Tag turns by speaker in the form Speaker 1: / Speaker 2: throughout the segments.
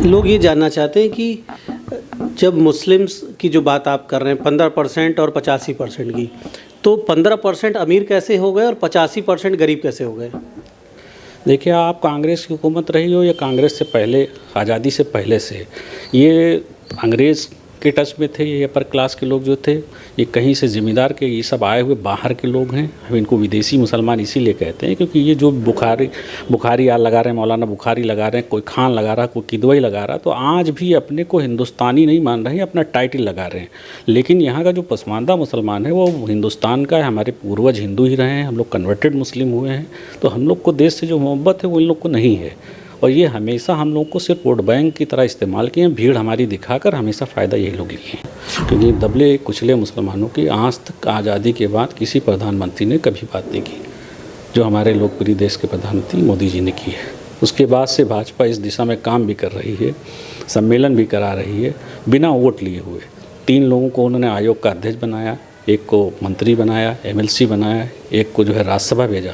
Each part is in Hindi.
Speaker 1: लोग ये जानना चाहते हैं कि जब मुस्लिम्स की जो बात आप कर रहे हैं 15% और 85% की, तो 15% अमीर कैसे हो गए और 85% गरीब कैसे हो गए?
Speaker 2: देखिए, आप कांग्रेस की हुकूमत रही हो या कांग्रेस से पहले, आज़ादी से पहले से, ये अंग्रेज़ के टच में थे। ये अपर क्लास के लोग जो थे, ये कहीं से ज़मींदार के, ये सब आए हुए बाहर के लोग हैं। हम इनको विदेशी मुसलमान इसीलिए कहते हैं क्योंकि ये जो बुखारी आल लगा रहे हैं, मौलाना बुखारी लगा रहे हैं, कोई खान लगा रहा है, कोई किदवई लगा रहा है, तो आज भी अपने को हिंदुस्तानी नहीं मान रहे हैं, अपना टाइटल लगा रहे हैं। लेकिन यहाँ का जो पसमानदा मुसलमान है वो हिंदुस्तान का है। हमारे पूर्वज हिंदू ही रहे हैं, हम लोग कन्वर्टेड मुस्लिम हुए हैं, तो हम लोग को देश से जो मोहब्बत है वो इन लोग को नहीं है। और ये हमेशा हम लोग को सिर्फ वोट बैंक की तरह इस्तेमाल किए हैं, भीड़ हमारी दिखाकर हमेशा फ़ायदा यही लोग लिए हैं। क्योंकि दबले कुचले मुसलमानों की आज तक आज़ादी के बाद किसी प्रधानमंत्री ने कभी बात नहीं की जो हमारे लोकप्रिय देश के प्रधानमंत्री मोदी जी ने की है। उसके बाद से भाजपा इस दिशा में काम भी कर रही है, सम्मेलन भी करा रही है, बिना वोट लिए हुए। 3 लोगों को उन्होंने आयोग का अध्यक्ष बनाया, एक को मंत्री बनाया, MLC बनाया, एक को जो है राज्यसभा भेजा,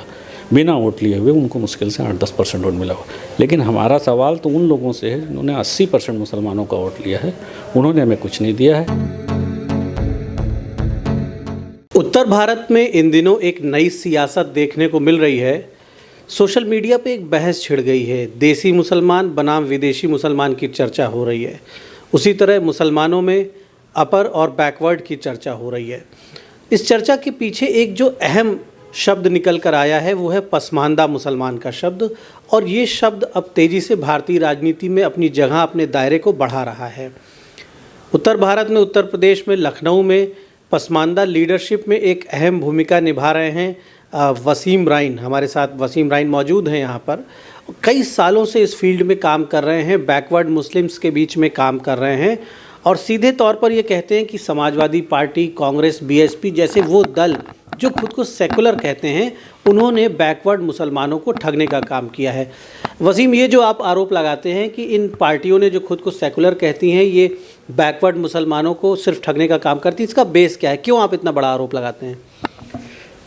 Speaker 2: बिना वोट लिए हुए। उनको मुश्किल से 8-10% वोट मिला हो। लेकिन हमारा सवाल तो उन लोगों से है जिन्होंने 80% मुसलमानों का वोट लिया है, उन्होंने हमें कुछ नहीं दिया है।
Speaker 1: उत्तर भारत में इन दिनों एक नई सियासत देखने को मिल रही है। सोशल मीडिया पे एक बहस छिड़ गई है, देसी मुसलमान बनाम विदेशी मुसलमान की चर्चा हो रही है। उसी तरह मुसलमानों में अपर और बैकवर्ड की चर्चा हो रही है। इस चर्चा के पीछे एक जो अहम शब्द निकल कर आया है वो है पसमानदा मुसलमान का शब्द, और ये शब्द अब तेज़ी से भारतीय राजनीति में अपनी जगह, अपने दायरे को बढ़ा रहा है। उत्तर भारत में, उत्तर प्रदेश में, लखनऊ में पसमानदा लीडरशिप में एक अहम भूमिका निभा रहे हैं वसीम राइन। हमारे साथ वसीम राइन मौजूद हैं यहाँ पर। कई सालों से इस फील्ड में काम कर रहे हैं, बैकवर्ड मुस्लिम्स के बीच में काम कर रहे हैं, और सीधे तौर पर ये कहते हैं कि समाजवादी पार्टी, कांग्रेस, BSP जैसे वो दल जो खुद को सेकुलर कहते हैं, उन्होंने बैकवर्ड मुसलमानों को ठगने का काम किया है। वसीम, ये जो आप आरोप लगाते हैं कि इन पार्टियों ने जो खुद को सेकुलर कहती हैं, ये बैकवर्ड मुसलमानों को सिर्फ ठगने का काम करती है, इसका बेस क्या है? क्यों आप इतना बड़ा आरोप लगाते हैं?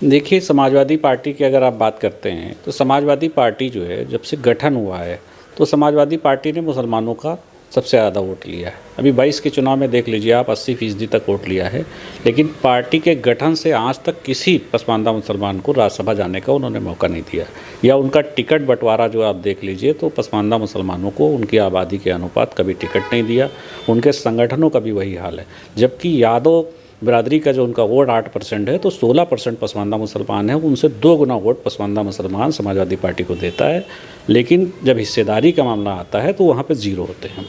Speaker 2: देखिए, समाजवादी पार्टी की अगर आप बात करते हैं तो समाजवादी पार्टी जो है, जब से गठन हुआ है तो समाजवादी पार्टी ने मुसलमानों का सबसे ज़्यादा वोट लिया है। अभी 22 के चुनाव में देख लीजिए आप, 80% तक वोट लिया है। लेकिन पार्टी के गठन से आज तक किसी पसमानदा मुसलमान को राज्यसभा जाने का उन्होंने मौका नहीं दिया, या उनका टिकट बंटवारा जो आप देख लीजिए तो पसमानदा मुसलमानों को उनकी आबादी के अनुपात कभी टिकट नहीं दिया। उनके संगठनों का भी वही हाल है। जबकि यादव बिरादरी का जो उनका वोट 8% है, तो 16% पसमानदा मुसलमान है, उनसे 2 गुना वोट पसमानदा मुसलमान समाजवादी पार्टी को देता है। लेकिन जब हिस्सेदारी का मामला आता है तो वहाँ पे 0 होते हैं।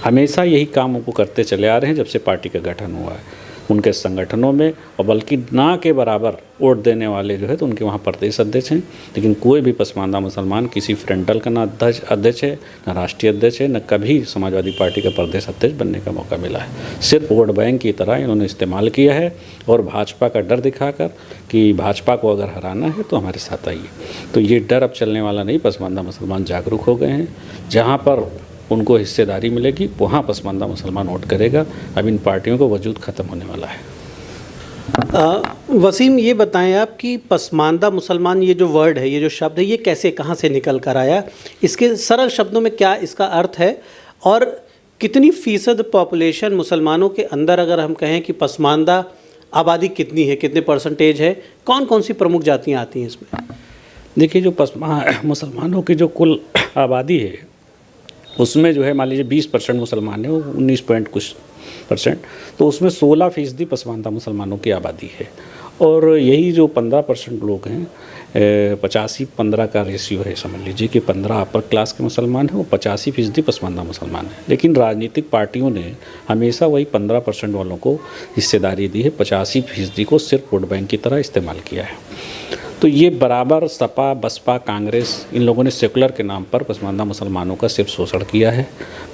Speaker 2: हमेशा यही काम वो करते चले आ रहे हैं जब से पार्टी का गठन हुआ है उनके संगठनों में, और बल्कि ना के बराबर वोट देने वाले जो है तो उनके वहाँ प्रदेश अध्यक्ष हैं। लेकिन कोई भी पसमानदा मुसलमान किसी फ्रंटल का ना अध्यक्ष है, ना राष्ट्रीय अध्यक्ष है, न कभी समाजवादी पार्टी का प्रदेश अध्यक्ष बनने का मौका मिला है। सिर्फ वोट बैंक की तरह इन्होंने इस्तेमाल किया है, और भाजपा का डर दिखाकर कि भाजपा को अगर हराना है तो हमारे साथ आइए। तो ये डर अब चलने वाला नहीं। पसमानदा मुसलमान जागरूक हो गए हैं। जहाँ पर उनको हिस्सेदारी मिलेगी वहाँ पसमानदा मुसलमान वोट करेगा। अब इन पार्टियों का वजूद ख़त्म होने वाला है।
Speaker 1: वसीम, ये बताएं आप कि पसमानदा मुसलमान, ये जो वर्ड है, ये जो शब्द है, ये कैसे, कहाँ से निकल कर आया? इसके सरल शब्दों में क्या इसका अर्थ है, और कितनी फ़ीसद पॉपुलेशन मुसलमानों के अंदर, अगर हम कहें कि पसमानदा आबादी कितनी है, कितने % है, कौन कौन सी प्रमुख जातियाँ आती हैं इसमें?
Speaker 2: देखिए, जो मुसलमानों की जो कुल आबादी है उसमें जो है, मान लीजिए 20% मुसलमान है, वो 19 पॉइंट कुछ %, तो उसमें 16% पसमानदा मुसलमानों की आबादी है। और यही जो 15% लोग हैं, 85-15 का रेशियो है, समझ लीजिए कि 15 अपर क्लास के मुसलमान हैं, वो 85% पसमानदा मुसलमान हैं। लेकिन राजनीतिक पार्टियों ने हमेशा वही 15% वालों को हिस्सेदारी दी है, 85% को सिर्फ वोट बैंक की तरह इस्तेमाल किया है। तो ये बराबर सपा, बसपा, कांग्रेस, इन लोगों ने सेकुलर के नाम पर पसमानदा मुसलमानों का सिर्फ शोषण किया है।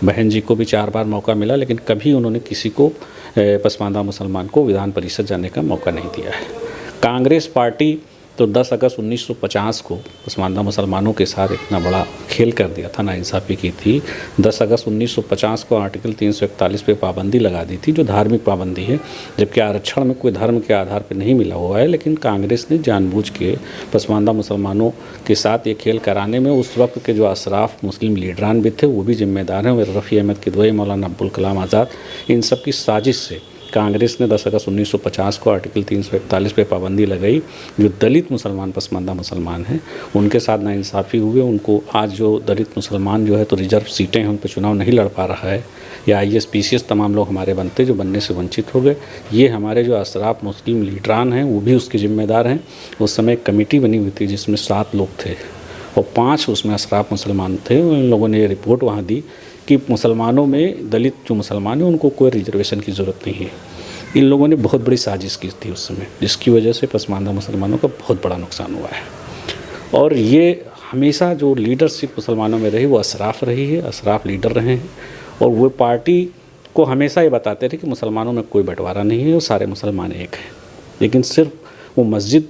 Speaker 2: बहन जी को भी 4 बार मौका मिला, लेकिन कभी उन्होंने किसी को, पसमानदा मुसलमान को, विधान परिषद जाने का मौका नहीं दिया है। कांग्रेस पार्टी तो 10 अगस्त 1950 को पसमानदा मुसलमानों के साथ इतना बड़ा खेल कर दिया था, नाइंसाफ़ी की थी। 10 अगस्त 1950 को आर्टिकल 341 पे पाबंदी लगा दी थी, जो धार्मिक पाबंदी है, जबकि आरक्षण में कोई धर्म के आधार पर नहीं मिला हुआ है। लेकिन कांग्रेस ने जानबूझ के पसमानदा मुसलमानों के साथ ये खेल कराने में उस वक्त के जो अशराफ मुस्लिम लीडरान भी थे वो भी जिम्मेदार हैं। रफ़ी अहमद किदवई, मौलाना अब्दुल कलाम आज़ाद, इन सब की साजिश से कांग्रेस ने 10 अगस्त 1950 को आर्टिकल 341 पे पाबंदी लगाई। जो दलित मुसलमान पसमानदा मुसलमान हैं उनके साथ नाइंसाफ़ी हुए। उनको आज जो दलित मुसलमान जो है तो रिजर्व सीटें हैं, उन पर चुनाव नहीं लड़ पा रहा है, या IAS PCS तमाम लोग हमारे बनते जो बनने से वंचित हो गए। ये हमारे जो अशराफ मुस्लिम लीडरान हैं वो भी उसके ज़िम्मेदार हैं। उस समय एक कमेटी बनी हुई थी जिसमें 7 लोग थे और 5 उसमें अशराफ मुसलमान थे। उन लोगों ने रिपोर्ट वहाँ दी कि मुसलमानों में दलित जो मुसलमान हैं उनको कोई रिजर्वेशन की ज़रूरत नहीं है। इन लोगों ने बहुत बड़ी साजिश की थी उस समय, जिसकी वजह से पसमानदा मुसलमानों का बहुत बड़ा नुकसान हुआ है। और ये हमेशा जो लीडरशिप मुसलमानों में रही वो अशराफ रही है, अशराफ लीडर रहे हैं। और वो पार्टी को हमेशा ये बताते थे कि मुसलमानों में कोई बंटवारा नहीं है और सारे मुसलमान एक हैं, लेकिन सिर्फ वो मस्जिद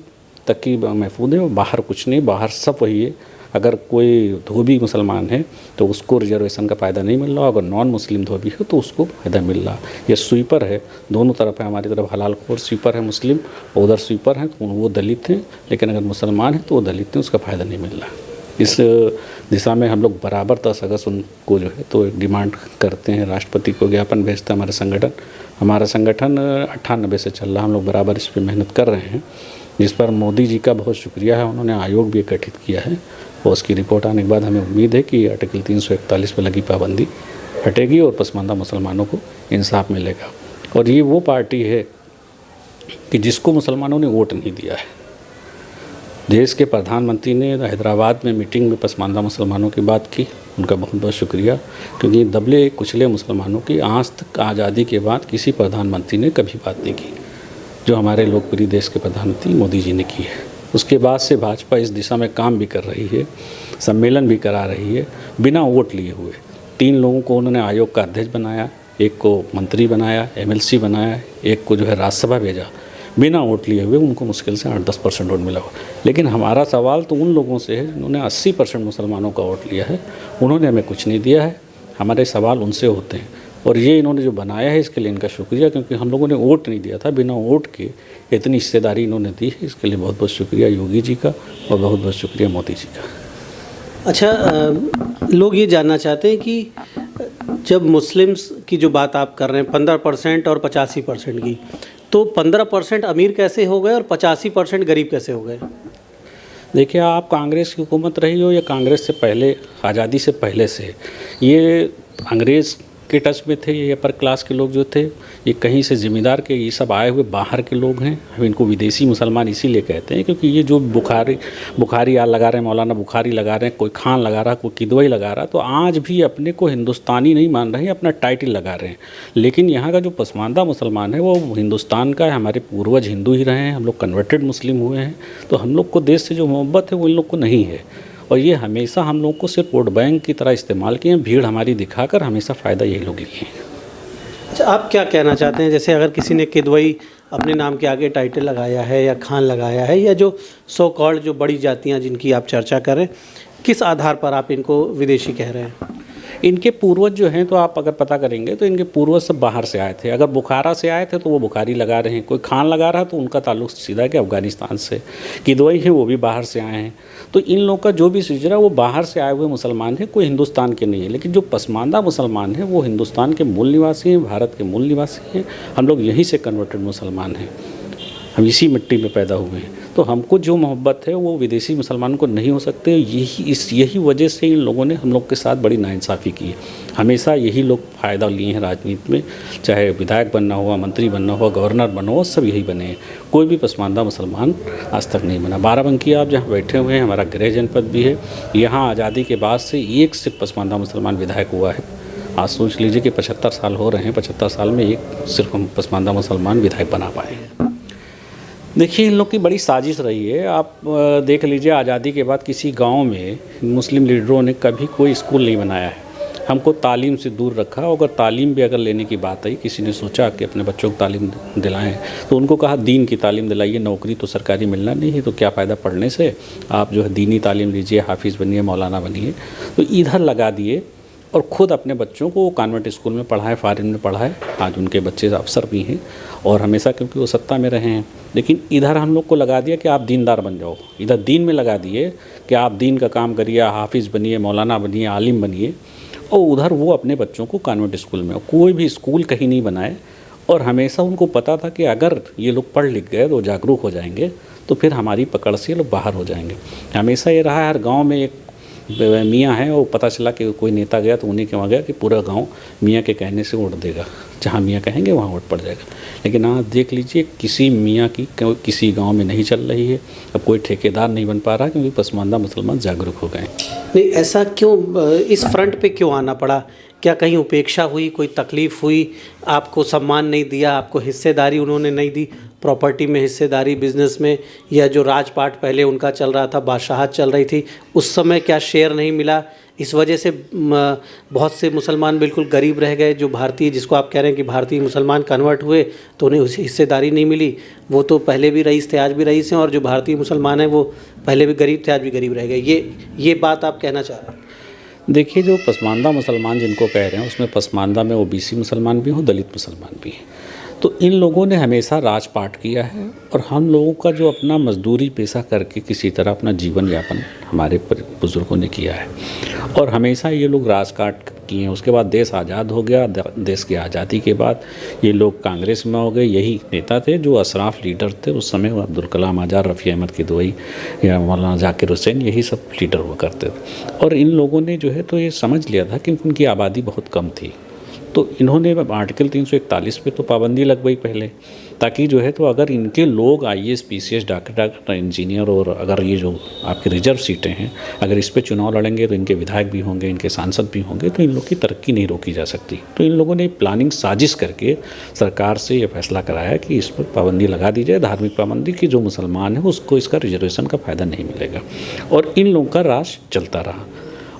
Speaker 2: तक की महफूज है, बाहर कुछ नहीं, बाहर सब वही है। अगर कोई धोबी मुसलमान है तो उसको रिजर्वेशन का फ़ायदा नहीं मिल रहा, अगर नॉन मुस्लिम धोबी है तो उसको फ़ायदा मिल रहा। ये स्वीपर है, दोनों तरफ है, हमारी तरफ हलाल खोर स्वीपर है मुस्लिम, और उधर स्वीपर है तो वो दलित हैं, लेकिन अगर मुसलमान है तो वो दलित हैं, उसका फ़ायदा नहीं मिल रहा। इस दिशा में हम लोग बराबर 10 अगस्त उनको जो है तो डिमांड करते हैं, राष्ट्रपति को ज्ञापन भेजता है हमारा संगठन 98 से चल रहा, हम लोग बराबर इस पर मेहनत कर रहे हैं, जिस पर मोदी जी का बहुत शुक्रिया है। उन्होंने आयोग भी गठित किया है और उसकी रिपोर्ट आने के बाद हमें उम्मीद है कि आर्टिकल 341 पर लगी पाबंदी हटेगी और पसमानदा मुसलमानों को इंसाफ मिलेगा। और ये वो पार्टी है कि जिसको मुसलमानों ने वोट नहीं दिया है। देश के प्रधानमंत्री ने हैदराबाद में मीटिंग में पसमानदा मुसलमानों की बात की, उनका बहुत बहुत शुक्रिया, क्योंकि दबले कुचले मुसलमानों की आज तक आज़ादी के बाद किसी प्रधानमंत्री ने कभी बात नहीं की जो हमारे लोकप्रिय देश के प्रधानमंत्री मोदी जी ने की है। उसके बाद से भाजपा इस दिशा में काम भी कर रही है, सम्मेलन भी करा रही है बिना वोट लिए हुए। 3 लोगों को उन्होंने आयोग का अध्यक्ष बनाया, एक को मंत्री बनाया, MLC बनाया, एक को जो है राज्यसभा भेजा, बिना वोट लिए हुए। उनको मुश्किल से 8-10% वोट मिला हुआ। लेकिन हमारा सवाल तो उन लोगों से है जिन्होंने 80% मुसलमानों का वोट लिया है, उन्होंने हमें कुछ नहीं दिया है। हमारे सवाल उनसे होते हैं और ये इन्होंने जो बनाया है इसके लिए इनका शुक्रिया, क्योंकि हम लोगों ने वोट नहीं दिया था, बिना वोट के इतनी हिस्सेदारी इन्होंने दी है। इसके लिए बहुत बहुत शुक्रिया योगी जी का और बहुत बहुत शुक्रिया मोदी जी का।
Speaker 1: अच्छा, लोग ये जानना चाहते हैं कि जब मुस्लिम्स की जो बात आप कर रहे हैं 15% और 85% की, तो 15% अमीर कैसे हो गए और 85% गरीब कैसे हो गए?
Speaker 2: देखिए, आप कांग्रेस की हुकूमत रही हो या कांग्रेस से पहले, आज़ादी से पहले से, ये अंग्रेज़ के टच में थे। ये अपर क्लास के लोग जो थे, ये कहीं से ज़िम्मेदार के, ये सब आए हुए बाहर के लोग हैं। हम इनको विदेशी मुसलमान इसीलिए कहते हैं क्योंकि ये जो बुखारी आल लगा रहे हैं, मौलाना बुखारी लगा रहे हैं, कोई खान लगा रहा, कोई किदवई लगा रहा, तो आज भी अपने को हिंदुस्तानी नहीं मान रहे हैं, अपना टाइटल लगा रहे हैं। लेकिन यहाँ का जो पसमानदा मुसलमान है वो हिंदुस्तान का है, हमारे पूर्वज हिंदू ही रहे हैं, हम लोग कन्वर्टेड मुस्लिम हुए हैं, तो हम लोग को देश से जो मोहब्बत है वो इन लोग को नहीं है। और ये हमेशा हम लोग को सिर्फ वोट बैंक की तरह इस्तेमाल किए हैं, भीड़ हमारी दिखाकर हमेशा फ़ायदा यही लोग लिए हैं।
Speaker 1: अच्छा, आप क्या कहना चाहते हैं, जैसे अगर किसी ने किदवई अपने नाम के आगे टाइटल लगाया है या खान लगाया है, या जो सो कॉल्ड जो बड़ी जातियां जिनकी आप चर्चा करें, किस आधार पर आप इनको विदेशी कह रहे हैं?
Speaker 2: इनके पूर्वज जो हैं, तो आप अगर पता करेंगे तो इनके पूर्वज सब बाहर से आए थे। अगर बुखारा से आए थे तो वो बुखारी लगा रहे हैं, कोई खान लगा रहा है तो उनका ताल्लुक सीधा है कि अफ़गानिस्तान से। किदवई है वो भी बाहर से आए हैं। तो इन लोग का जो भी सिलसिला वो बाहर से आए हुए मुसलमान हैं, कोई हिंदुस्तान के नहीं है। लेकिन जो पसमानदा मुसलमान हैं वो हिंदुस्तान के मूल निवासी हैं, भारत के मूल निवासी हैं। हम लोग यहीं से कन्वर्टेड मुसलमान हैं, हम इसी मिट्टी में पैदा हुए हैं। तो हमको जो मोहब्बत है वो विदेशी मुसलमानों को नहीं हो सकते। यही वजह से इन लोगों ने हम लोग के साथ बड़ी नाइंसाफ़ी की है। हमेशा यही लोग फ़ायदा लिए हैं राजनीति में, चाहे विधायक बनना हुआ, मंत्री बनना हुआ, गवर्नर बनना हुआ, सब यही बने हैं। कोई भी पसमानदा मुसलमान आज तक नहीं बना। बाराबंकी आप जहाँ बैठे हुए हैं, हमारा गृह जनपद भी है, यहाँ आज़ादी के बाद से एक सिर्फ पसमानदा मुसलमान विधायक हुआ है। आज सोच लीजिए कि 75 साल हो रहे हैं, 75 साल में एक सिर्फ हम पसमानदा मुसलमान विधायक बना पाए हैं। देखिए, इन लोग की बड़ी साजिश रही है। आप देख लीजिए, आज़ादी के बाद किसी गांव में मुस्लिम लीडरों ने कभी कोई स्कूल नहीं बनाया है। हमको तालीम से दूर रखा। अगर तालीम भी अगर लेने की बात आई, किसी ने सोचा कि अपने बच्चों को तालीम दिलाएं, तो उनको कहा दीन की तालीम दिलाइए, नौकरी तो सरकारी मिलना नहीं है, तो क्या फ़ायदा पढ़ने से, आप जो है दीनी तालीम लीजिए, हाफिज़ बनिए, मौलाना बनिए। तो इधर लगा दिए और ख़ुद अपने बच्चों को कॉन्वेंट स्कूल में पढ़ाए, फॉरेन में पढ़ाए। आज उनके बच्चे अफसर भी हैं और हमेशा क्योंकि वो सत्ता में रहे हैं। लेकिन इधर हम लोग को लगा दिया कि आप दीनदार बन जाओ, इधर दीन में लगा दिए कि आप दीन का काम करिए, हाफिज़ बनिए, मौलाना बनिए, आलिम बनिए, और उधर वो अपने बच्चों को कॉन्वेंट स्कूल में, कोई भी स्कूल कहीं नहीं बनाए। और हमेशा उनको पता था कि अगर ये लोग पढ़ लिख गए तो जागरूक हो जाएंगे, तो फिर हमारी पकड़ से ये लोग बाहर हो जाएंगे। हमेशा ये रहा है, हर गांव में एक मियाँ है, और पता चला कि कोई नेता गया तो उन्हीं के वहाँ गया कि पूरा गांव मियाँ के कहने से वोट देगा, जहाँ मियाँ कहेंगे वहाँ वोट पड़ जाएगा। लेकिन आज देख लीजिए, किसी मियाँ की किसी गांव में नहीं चल रही है। अब कोई ठेकेदार नहीं बन पा रहा क्योंकि पसमानदा मुसलमान जागरूक हो गए।
Speaker 1: नहीं, ऐसा क्यों, इस फ्रंट पे क्यों आना पड़ा? क्या कहीं उपेक्षा हुई, कोई तकलीफ़ हुई, आपको सम्मान नहीं दिया, आपको हिस्सेदारी उन्होंने नहीं दी, प्रॉपर्टी में हिस्सेदारी, बिजनेस में, या जो राजपाट पहले उनका चल रहा था, बादशाहत चल रही थी, उस समय क्या शेयर नहीं मिला? इस वजह से बहुत से मुसलमान बिल्कुल गरीब रह गए, जो भारतीय, जिसको आप कह रहे हैं कि भारतीय मुसलमान कन्वर्ट हुए तो उन्हें उसी हिस्सेदारी नहीं मिली। वो तो पहले भी रईस थे, आज भी रईस हैं, और जो भारतीय मुसलमान हैं वो पहले भी गरीब थे, आज भी गरीब रह गए। ये बात आप कहना चाह रहे हैं?
Speaker 2: देखिए, जो पसमानदा मुसलमान जिनको कह रहे हैं, उसमें पसमानदा में ओबीसी मुसलमान भी हों, दलित मुसलमान भी हैं। तो इन लोगों ने हमेशा राजपाट किया है, और हम लोगों का जो अपना मजदूरी पेशा करके किसी तरह अपना जीवन यापन हमारे बुज़ुर्गों ने किया है, और हमेशा ये लोग राजकाट किए हैं। उसके बाद देश आज़ाद हो गया। देश की आज़ादी के बाद ये लोग कांग्रेस में हो गए। यही नेता थे जो अशराफ लीडर थे उस समय, अब्दुल कलाम आज़ाद, रफ़ी अहमद किदवई या मौलाना जाकिर हुसैन, यही सब लीडर हुआ करते थे। और इन लोगों ने जो है तो ये समझ लिया था कि उनकी आबादी बहुत कम थी, तो इन्होंने आर्टिकल 341 पे तो पाबंदी लगवाई पहले, ताकि जो है तो अगर इनके लोग IAS, PCS, डॉक्टर, इंजीनियर, और अगर ये जो आपकी रिजर्व सीटें हैं, अगर इस पे चुनाव लड़ेंगे तो इनके विधायक भी होंगे, इनके सांसद भी होंगे, तो इन लोग की तरक्की नहीं रोकी जा सकती। तो इन लोगों ने प्लानिंग साजिश करके सरकार से ये फैसला कराया कि इस पर पाबंदी लगा दी जाए, धार्मिक पाबंदी, की जो मुसलमान है उसको इसका रिजर्वेशन का फ़ायदा नहीं मिलेगा। और इन लोगों का राज चलता रहा।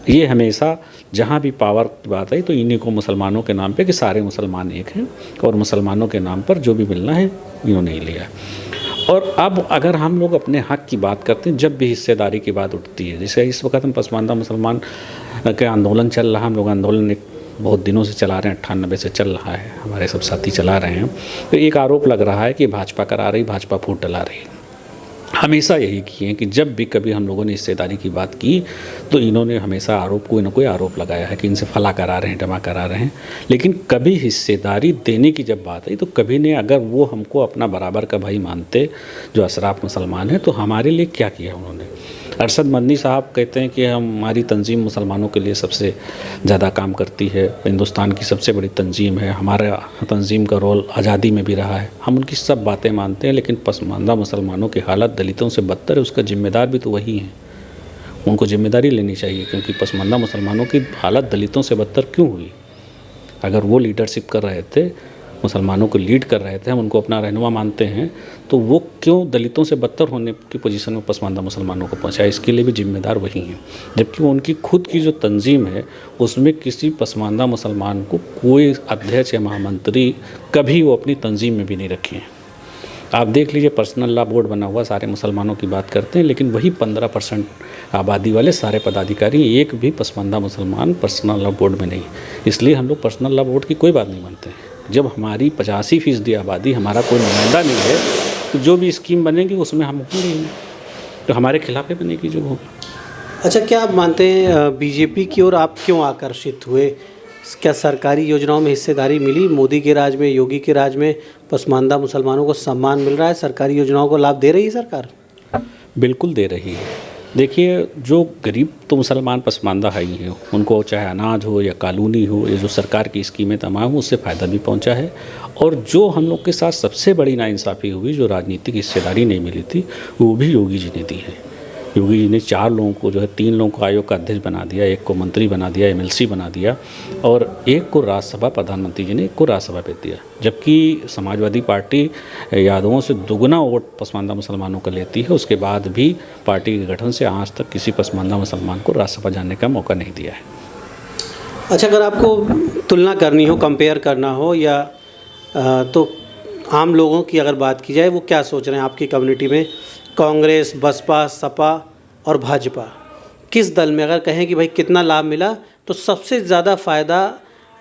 Speaker 2: ये हमेशा जहाँ भी पावर की बात आई तो इन्हीं को मुसलमानों के नाम पे, कि सारे मुसलमान एक हैं, और मुसलमानों के नाम पर जो भी मिलना है इन्होंने ही लिया। और अब अगर हम लोग अपने हक की बात करते हैं, जब भी हिस्सेदारी की बात उठती है, जैसे इस वक्त हम पसमानदा मुसलमान के आंदोलन चल रहा है, हम लोग आंदोलन बहुत दिनों से चला रहे हैं, 98 से चल रहा है, हमारे सब साथी चला रहे हैं। तो एक आरोप लग रहा है कि भाजपा करा रही, भाजपा फूट डला रही। हमेशा यही किए हैं कि जब भी कभी हम लोगों ने हिस्सेदारी की बात की तो इन्होंने हमेशा कोई ना कोई आरोप लगाया है कि इनसे फला करा रहे हैं, डमा करा रहे हैं। लेकिन कभी हिस्सेदारी देने की जब बात आई तो कभी ने, अगर वो हमको अपना बराबर का भाई मानते जो अशराफ मुसलमान हैं, तो हमारे लिए क्या किया उन्होंने। अरशद मदनी साहब कहते हैं कि हमारी तंजीम मुसलमानों के लिए सबसे ज़्यादा काम करती है, हिंदुस्तान की सबसे बड़ी तंजीम है, हमारा तंजीम का रोल आज़ादी में भी रहा है। हम उनकी सब बातें मानते हैं, लेकिन पसमानदा मुसलमानों की हालत दलितों से बदतर है, उसका जिम्मेदार भी तो वही हैं। उनको जिम्मेदारी लेनी चाहिए, क्योंकि पसमानदा मुसलमानों की हालत दलितों से बदतर क्यों हुई? अगर वो लीडरशिप कर रहे थे, मुसलमानों को लीड कर रहे थे, हम उनको अपना रहनुमा मानते हैं, तो वो क्यों दलितों से बदतर होने की पोजीशन में पसमानदा मुसलमानों को पहुंचाया? इसके लिए भी जिम्मेदार वही हैं। जबकि वो उनकी खुद की जो तंजीम है उसमें किसी पसमानदा मुसलमान को कोई अध्यक्ष या महामंत्री कभी वो अपनी तंजीम में भी नहीं रखे हैं। आप देख लीजिए, पर्सनल लॉ बोर्ड बना हुआ, सारे मुसलमानों की बात करते हैं, लेकिन वही 15% आबादी वाले सारे पदाधिकारी, एक भी पसमानदा मुसलमान पर्सनल लॉ बोर्ड में नहीं। इसलिए हम लोग पर्सनल लॉ बोर्ड की कोई बात नहीं मानते हैं। जब हमारी 85% आबादी, हमारा कोई नुमाइंदा नहीं है, तो जो भी स्कीम बनेगी उसमें हम होंगे ही, तो हमारे खिलाफ ही बनेगी जो होगी।
Speaker 1: अच्छा, क्या आप मानते हैं बीजेपी की ओर आप क्यों आकर्षित हुए? क्या सरकारी योजनाओं में हिस्सेदारी मिली? मोदी के राज में, योगी के राज में पसमानदा मुसलमानों को सम्मान मिल रहा है? सरकारी योजनाओं को लाभ दे रही है सरकार?
Speaker 2: बिल्कुल दे रही है। देखिए, जो गरीब तो मुसलमान पसमानदा है ही हैं, उनको चाहे अनाज हो या कॉलोनी हो, ये जो सरकार की स्कीमें तमाम उससे फ़ायदा भी पहुंचा है। और जो हम लोग के साथ सबसे बड़ी नाइंसाफ़ी हुई, जो राजनीतिक हिस्सेदारी नहीं मिली थी, वो भी योगी जी ने दी है। योगी जी ने 4 लोगों को जो है, 3 लोगों को आयोग का अध्यक्ष बना दिया, 1 को मंत्री बना दिया, MLC बना दिया, और 1 को राज्यसभा, प्रधानमंत्री जी ने 1 को राज्यसभा भेज दिया। जबकि समाजवादी पार्टी यादवों से दुगना वोट पसमानदा मुसलमानों का लेती है, उसके बाद भी पार्टी के गठन से आज तक किसी पसमानदा मुसलमान को राज्यसभा जाने का मौका नहीं दिया है।
Speaker 1: अच्छा, अगर आपको तुलना करनी हो, कंपेयर करना हो या तो आम लोगों की अगर बात की जाए, वो क्या सोच रहे हैं आपकी कम्युनिटी में? कांग्रेस, बसपा, सपा और भाजपा, किस दल में अगर कहें कि भाई कितना लाभ मिला, तो सबसे ज़्यादा फ़ायदा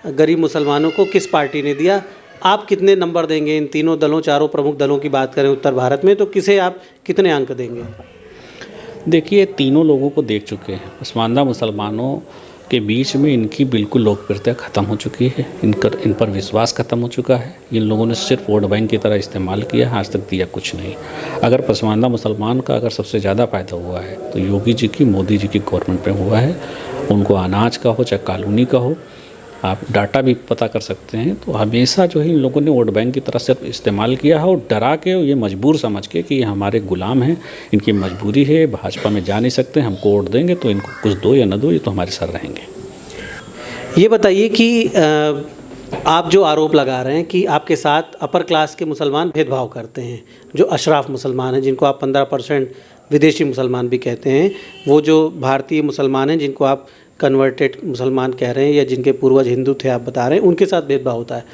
Speaker 1: गरीब मुसलमानों को किस पार्टी ने दिया? आप कितने नंबर देंगे इन तीनों दलों, चारों प्रमुख दलों की बात करें उत्तर भारत में, तो किसे आप कितने अंक देंगे?
Speaker 2: देखिए, तीनों लोगों को देख चुके हैं। पसमानदा मुसलमानों के बीच में इनकी बिल्कुल लोकप्रियता ख़त्म हो चुकी है, इन पर विश्वास ख़त्म हो चुका है। इन लोगों ने सिर्फ वोट बैंक की तरह इस्तेमाल किया, आज तक दिया कुछ नहीं। अगर पसमानदा मुसलमान का अगर सबसे ज़्यादा फ़ायदा हुआ है तो योगी जी की, मोदी जी की गवर्नमेंट में हुआ है। उनको अनाज का हो चाहे कॉलोनी का हो, आप डाटा भी पता कर सकते हैं। तो हमेशा जो है इन लोगों ने वोट बैंक की तरह सिर्फ इस्तेमाल किया है और डरा के, ये मजबूर समझ के कि ये हमारे गुलाम हैं, इनकी मजबूरी है, भाजपा में जा नहीं सकते, हमको वोट देंगे तो इनको कुछ दो या न दो, ये तो हमारे साथ रहेंगे।
Speaker 1: ये बताइए कि आप जो आरोप लगा रहे हैं कि आपके साथ अपर क्लास के मुसलमान भेदभाव करते हैं, जो अशराफ मुसलमान हैं जिनको आप 15% विदेशी मुसलमान भी कहते हैं, वो जो भारतीय मुसलमान हैं जिनको आप कन्वर्टेड मुसलमान कह रहे हैं या जिनके पूर्वज हिंदू थे आप बता रहे हैं, उनके साथ भेदभाव होता है।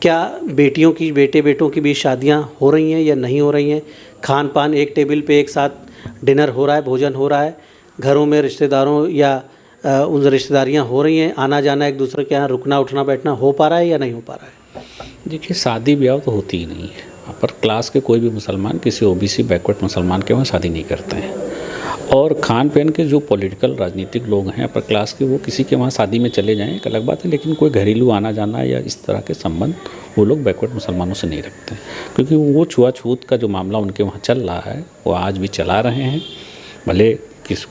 Speaker 1: क्या बेटियों की, बेटों की भी शादियां हो रही हैं या नहीं हो रही हैं? खान पान एक टेबल पे एक साथ डिनर हो रहा है, भोजन हो रहा है, घरों में रिश्तेदारों या उन रिश्तेदारियां हो रही हैं, आना जाना एक दूसरे के यहाँ, रुकना उठना बैठना हो पा रहा है या नहीं हो पा रहा है?
Speaker 2: देखिए, शादी ब्याह तो होती ही नहीं है। अपर क्लास के कोई भी मुसलमान किसी ओबीसी बैकवर्ड मुसलमान के वहाँ शादी नहीं करते हैं। और खान पीन के जो पॉलिटिकल राजनीतिक लोग हैं अपर क्लास के, वो किसी के वहाँ शादी में चले जाएं एक अलग बात है, लेकिन कोई घरेलू आना जाना या इस तरह के संबंध वो लोग बैकवर्ड मुसलमानों से नहीं रखते हैं। क्योंकि वो छुआछूत का जो मामला उनके वहाँ चल रहा है वो आज भी चला रहे हैं। भले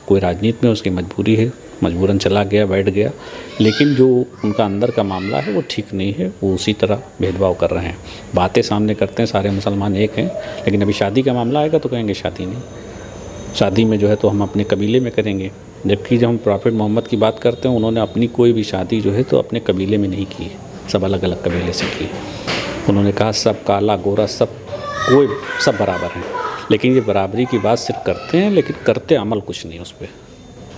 Speaker 2: कोई राजनीति में उसकी मजबूरी है, मजबूरन चला गया, बैठ गया, लेकिन जो उनका अंदर का मामला है वो ठीक नहीं है। वो उसी तरह भेदभाव कर रहे हैं, बातें सामने करते हैं सारे मुसलमान एक हैं, लेकिन अभी शादी का मामला आएगा तो कहेंगे शादी नहीं, शादी में जो है तो हम अपने कबीले में करेंगे। जबकि जब हम प्रॉफिट मोहम्मद की बात करते हैं, उन्होंने अपनी कोई भी शादी जो है तो अपने कबीले में नहीं की, सब अलग अलग कबीले से की। उन्होंने कहा सब काला गोरा सब बराबर हैं, लेकिन ये बराबरी की बात सिर्फ करते हैं, लेकिन करते अमल कुछ नहीं, उस पर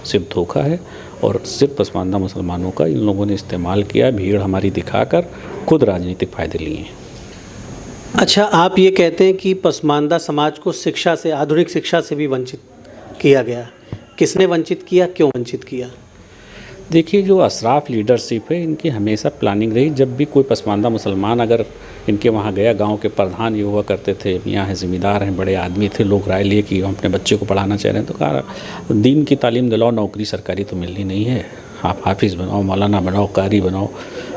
Speaker 2: सिर्फ धोखा है। और सिर्फ पसमानदा मुसलमानों का इन लोगों ने इस्तेमाल किया, भीड़ हमारी दिखाकर खुद राजनीतिक फ़ायदे लिए हैं।
Speaker 1: अच्छा, आप ये कहते हैं कि पसमानदा समाज को शिक्षा से, आधुनिक शिक्षा से भी वंचित किया गया। किसने वंचित किया, क्यों वंचित किया?
Speaker 2: देखिए, जो अशराफ लीडरशिप है इनकी हमेशा प्लानिंग रही। जब भी कोई पसमानदा मुसलमान अगर इनके वहाँ गया, गांव के प्रधान ये हुआ करते थे, मियाँ हैं, ज़िम्मेदार हैं, बड़े आदमी थे, लोग राय लिए कि हम अपने बच्चे को पढ़ाना चाह रहे हैं, तो कहा दीन की तालीम दिलाओ, नौकरी सरकारी तो मिलनी नहीं है, आप हाफिज़ बनाओ, मौलाना बनाओ, कारी बनाओ,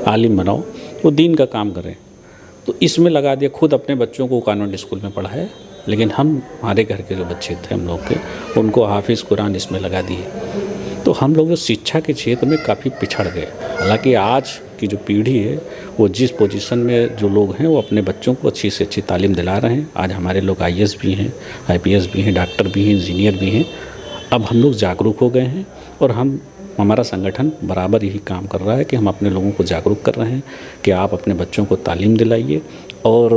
Speaker 2: आलिम बनाओ, वो दीन का काम करें। तो इसमें लगा दिया, खुद अपने बच्चों को कॉन्वेंट स्कूल में पढ़ाए, लेकिन हमारे घर के जो बच्चे थे हम लोग के, उनको हाफिज़ कुरान इसमें लगा दिए। तो हम लोग जो शिक्षा के क्षेत्र में काफ़ी पिछड़ गए। हालांकि आज की जो पीढ़ी है वो जिस पोजीशन में जो लोग हैं वो अपने बच्चों को अच्छी से अच्छी तालीम दिला रहे हैं। आज हमारे लोग आईएएस भी हैं, आईपीएस भी हैं, डॉक्टर भी हैं, इंजीनियर भी हैं। अब हम लोग जागरूक हो गए हैं और हमारा संगठन बराबर यही काम कर रहा है कि हम अपने लोगों को जागरूक कर रहे हैं कि आप अपने बच्चों को तालीम दिलाइए। और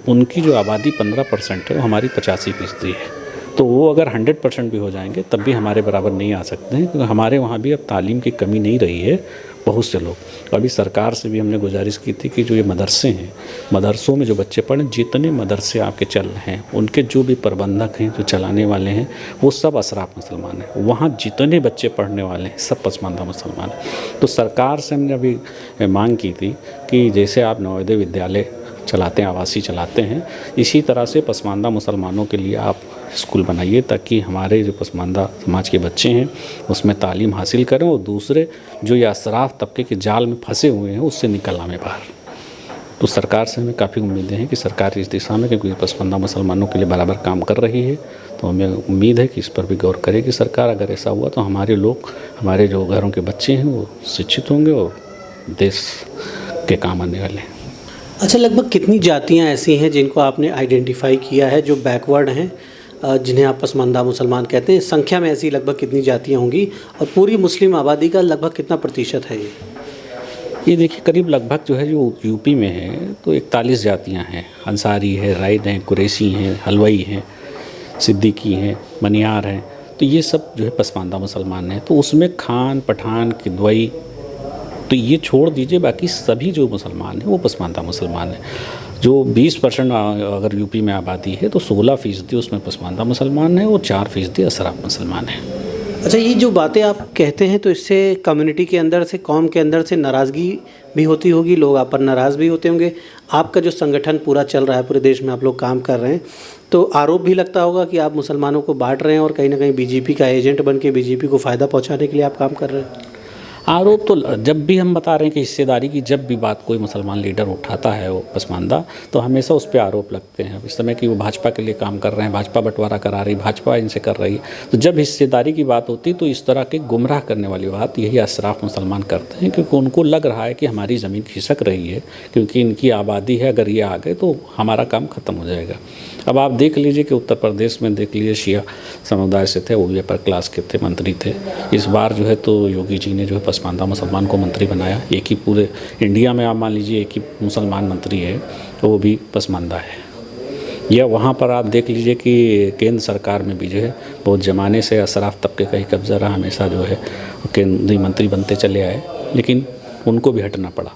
Speaker 2: उनकी जो आबादी 15% है वो हमारी 85% है। तो वो अगर 100% भी हो जाएंगे तब भी हमारे बराबर नहीं आ सकते हैं, क्योंकि हमारे वहाँ भी अब तालीम की कमी नहीं रही है। बहुत से लोग, अभी सरकार से भी हमने गुजारिश की थी कि जो ये मदरसे हैं, मदरसों में जो बच्चे पढ़ें, जितने मदरसे आपके चल रहे हैं उनके जो भी प्रबंधक हैं, जो चलाने वाले हैं, वो सब अशराफ मुसलमान हैं। वहाँ जितने बच्चे पढ़ने वाले हैं सब पसमानदा मुसलमान हैं। तो सरकार से हमने अभी मांग की थी कि जैसे आप नवोदय विद्यालय चलाते हैं, आवासीय चलाते हैं, इसी तरह से पसमानदा मुसलमानों के लिए आप स्कूल बनाइए, ताकि हमारे जो पसमानदा समाज के बच्चे हैं उसमें तालीम हासिल करें और दूसरे जो ये अशराफ तबके के जाल में फंसे हुए हैं उससे निकल आए बाहर। तो सरकार से हमें काफ़ी उम्मीदें हैं कि सरकार इस दिशा में, क्योंकि पसमानदा मुसलमानों के लिए बराबर काम कर रही है, तो हमें उम्मीद है कि इस पर भी गौर करेगी सरकार। अगर ऐसा हुआ तो हमारे लोग, हमारे जो घरों के बच्चे हैं वो शिक्षित होंगे और देश के काम आने वाले हैं।
Speaker 1: अच्छा, लगभग कितनी जातियां ऐसी हैं जिनको आपने आइडेंटिफाई किया है जो बैकवर्ड हैं, जिन्हें आप पसमानदा मुसलमान कहते हैं? संख्या में ऐसी लगभग कितनी जातियां होंगी और पूरी मुस्लिम आबादी का लगभग कितना प्रतिशत है
Speaker 2: ये देखिए, करीब लगभग जो है जो यूपी में है तो 41 जातियाँ हैं। अंसारी है, राइड हैं, कुरैशी हैं, हलवाई हैं, सिद्दीकी हैं, मनियार हैं। तो ये सब जो है पसमानदा मुसलमान हैं। तो उसमें खान, पठान, किदवई, तो ये छोड़ दीजिए, बाकी सभी जो मुसलमान हैं वो पसमानदा मुसलमान हैं। जो 20% अगर यूपी में आबादी है तो 16% उसमें पसमानदा मुसलमान है और 4% असराफ मुसलमान हैं।
Speaker 1: अच्छा, ये जो बातें आप कहते हैं तो इससे कम्युनिटी के अंदर से, कौम के अंदर से नाराज़गी भी होती होगी, लोग आप पर नाराज़ भी होते होंगे। आपका जो संगठन पूरा चल रहा है, पूरे देश में आप लोग काम कर रहे हैं, तो आरोप भी लगता होगा कि आप मुसलमानों को बांट रहे हैं और कहीं ना कहीं बीजेपी का एजेंट बन के बीजेपी को फ़ायदा पहुंचाने के लिए आप काम कर रहे हैं।
Speaker 2: आरोप तो जब भी हम बता रहे हैं कि हिस्सेदारी की जब भी बात कोई मुसलमान लीडर उठाता है वो पसमानदा, तो हमेशा उस पर आरोप लगते हैं। इस समय कि वो भाजपा के लिए काम कर रहे हैं, भाजपा बंटवारा करा रही, भाजपा इनसे कर रही है। तो जब हिस्सेदारी की बात होती तो इस तरह के गुमराह करने वाली बात यही अशराफ मुसलमान करते हैं, क्योंकि उनको लग रहा है कि हमारी ज़मीन खिसक रही है, क्योंकि इनकी आबादी है, अगर ये आ गए तो हमारा काम ख़त्म हो जाएगा। अब आप देख लीजिए कि उत्तर प्रदेश में देख लीजिए शिया समुदाय से थे, वो भी अपर क्लास के थे, मंत्री थे। इस बार जो है तो योगी जी ने जो है पसमानदा मुसलमान को मंत्री बनाया। एक ही पूरे इंडिया में आप मान लीजिए एक ही मुसलमान मंत्री है, तो वो भी पसमानदा है। या वहाँ पर आप देख लीजिए कि केंद्र सरकार में भी जो है बहुत ज़माने से अशराफ तबके का ही कब्जा रहा, हमेशा जो है केंद्रीय मंत्री बनते चले आए, लेकिन उनको भी हटना पड़ा,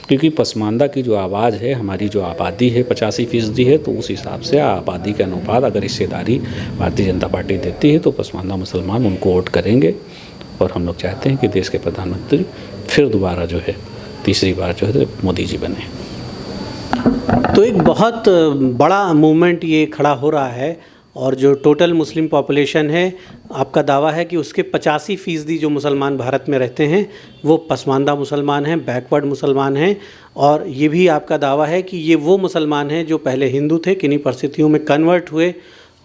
Speaker 2: क्योंकि पसमानदा की जो आवाज़ है, हमारी जो आबादी है 85% है, तो उस हिसाब से आबादी के अनुपात अगर हिस्सेदारी भारतीय जनता पार्टी देती है तो पसमानदा मुसलमान उनको वोट करेंगे। और हम लोग चाहते हैं कि देश के प्रधानमंत्री फिर दोबारा जो है तीसरी बार जो है मोदी जी बने।
Speaker 1: तो एक बहुत बड़ा मूवमेंट ये खड़ा हो रहा है, और जो टोटल मुस्लिम पॉपुलेशन है, आपका दावा है कि उसके 85% जो मुसलमान भारत में रहते हैं वो पसमानदा मुसलमान हैं, बैकवर्ड मुसलमान हैं। और ये भी आपका दावा है कि ये वो मुसलमान हैं जो पहले हिंदू थे, किन्हीं परिस्थितियों में कन्वर्ट हुए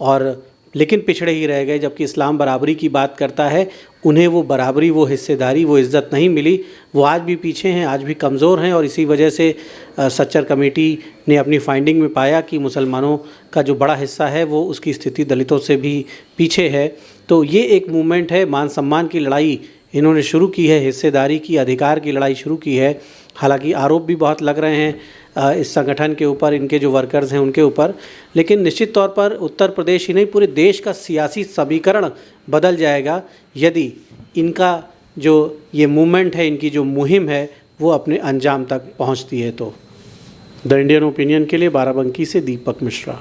Speaker 1: और लेकिन पिछड़े ही रह गए। जबकि इस्लाम बराबरी की बात करता है, उन्हें वो बराबरी, वो हिस्सेदारी, वो इज़्ज़त नहीं मिली। वो आज भी पीछे हैं, आज भी कमज़ोर हैं। और इसी वजह से सच्चर कमेटी ने अपनी फाइंडिंग में पाया कि मुसलमानों का जो बड़ा हिस्सा है वो उसकी स्थिति दलितों से भी पीछे है। तो ये एक मूवमेंट है, मान सम्मान की लड़ाई इन्होंने शुरू की है, हिस्सेदारी की, अधिकार की लड़ाई शुरू की है। हालांकि आरोप भी बहुत लग रहे हैं इस संगठन के ऊपर, इनके जो वर्कर्स हैं उनके ऊपर, लेकिन निश्चित तौर पर उत्तर प्रदेश ही नहीं, पूरे देश का सियासी समीकरण बदल जाएगा यदि इनका जो ये मूवमेंट है, इनकी जो मुहिम है वो अपने अंजाम तक पहुंचती है। तो द इंडियन ओपिनियन के लिए बाराबंकी से दीपक मिश्रा।